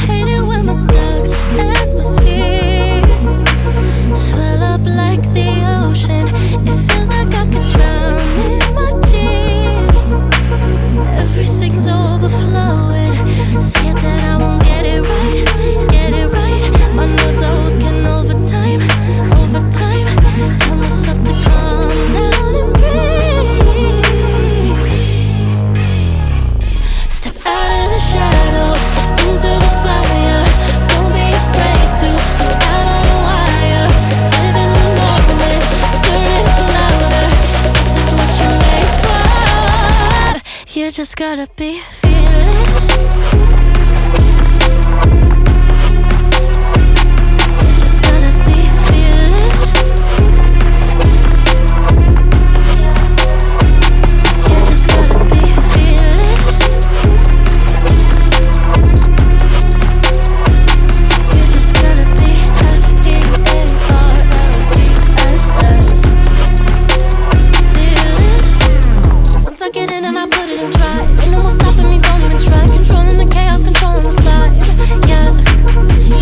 Hate it when my doubts and my fears swell up like the ocean. It feels like I could drown in my tears. Everything's overflowing. Scared that I won't get it right, get it right. My nerves are working overtime, overtime. Tell myself to calm down and breathe. Step out of the shadows into the fire. Don't be afraid to go out on a wire. Live in the moment, turn it louder. This is what you're made for. You just gotta be fearless. You just gotta be fearless. You just gotta be fearless. You just gotta be F-E-A-R-L-E-S-S. Fearless. Once I get in and I put it in drive, ain't no more stopping me, don't even try. Controlling the chaos, controlling the vibe. Yeah.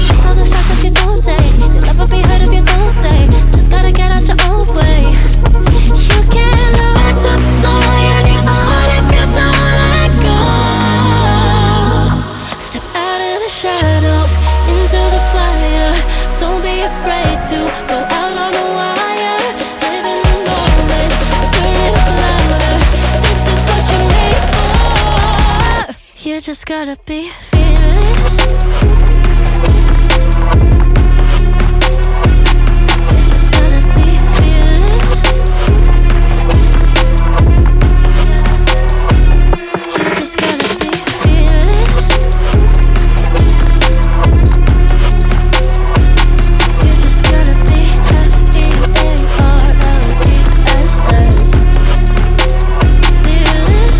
Kiss all the shots if you don't say. You'll never be heard if you don't say. Just gotta get out your own way. You can't learn to fly on your own if you don't let go. Step out of the shadows into the fire. Don't be afraid to go out on a wire. Live in the moment, turn it up louder. This is what you're made for. You just gotta be fearless. You just gotta be fearless. You just gotta be fearless. You just gotta be F-E-A-R-L-E-S-S. Fearless.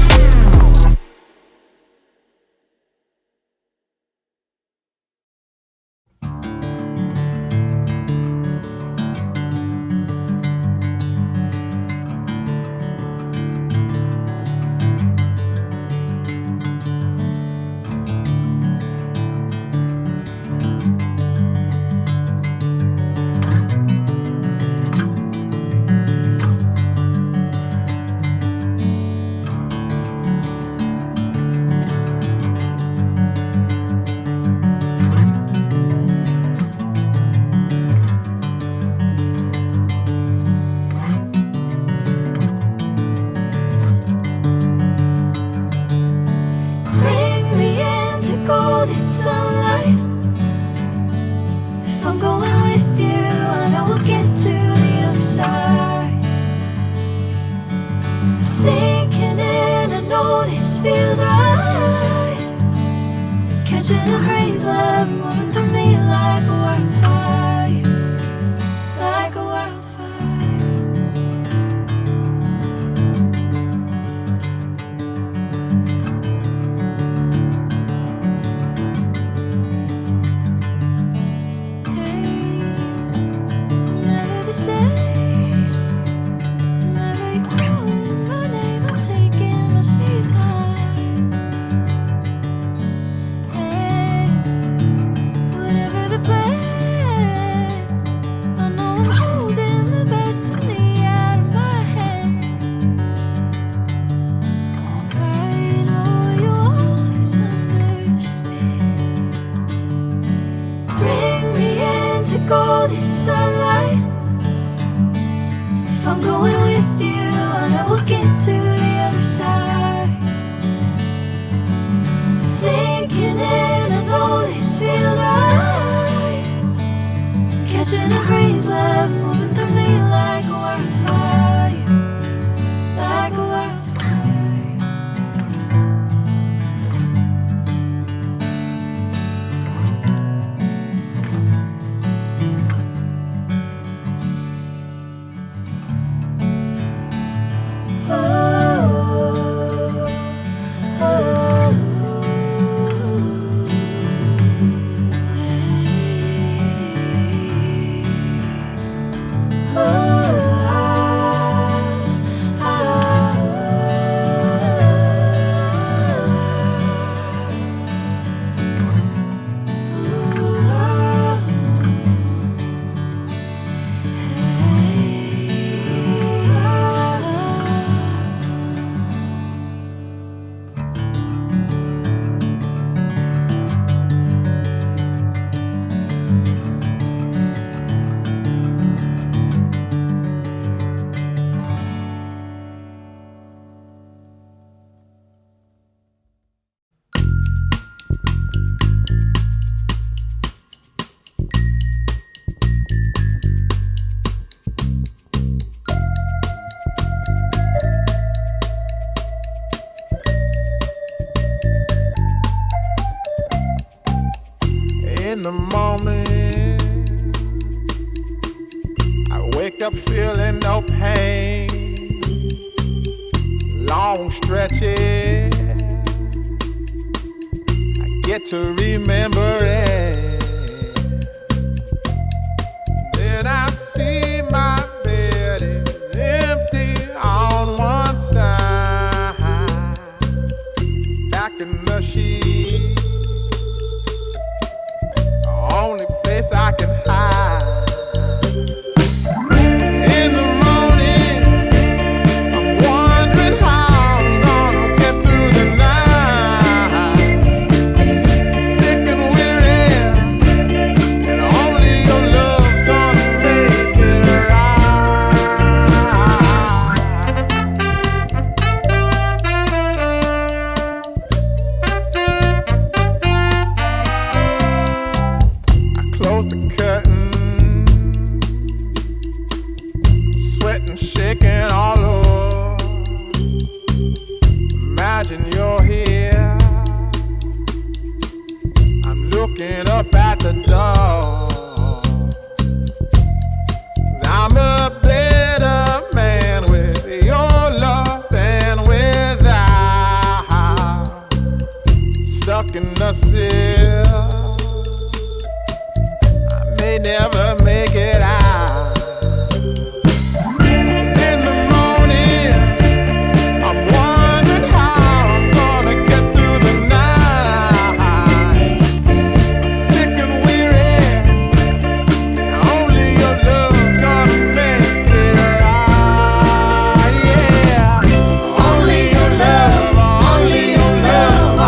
Bring me into golden sunlight. If I'm going with you, I know we'll get to the other side. Sinking in, I know this feels right. Catching a breeze, love moving through me like a wildfire, like a wildfire. I'm never the same. Whenever you're calling my name, I'm taking my sweet time. Hey, whatever the plan. In the morning, I wake up feeling no pain. Long stretches, I get to remember it. Then I see my bed is empty on one side. Back in the sheet, the only place I can hide. In the morning, I'm wondering how I'm gonna get through the night. Sick and weary, and only your love's gonna make it right. I close the curtain, sweating, shaking all over. Imagine you're here. I'm looking up at the door. I'm a better man with your love than without. Stuck in the cell, I may never make it out. In the morning, I'm wondering how I'm gonna get through the night. Sick and weary, and only your love's gonna make it right. Yeah, only your love, only your love.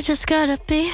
just gotta be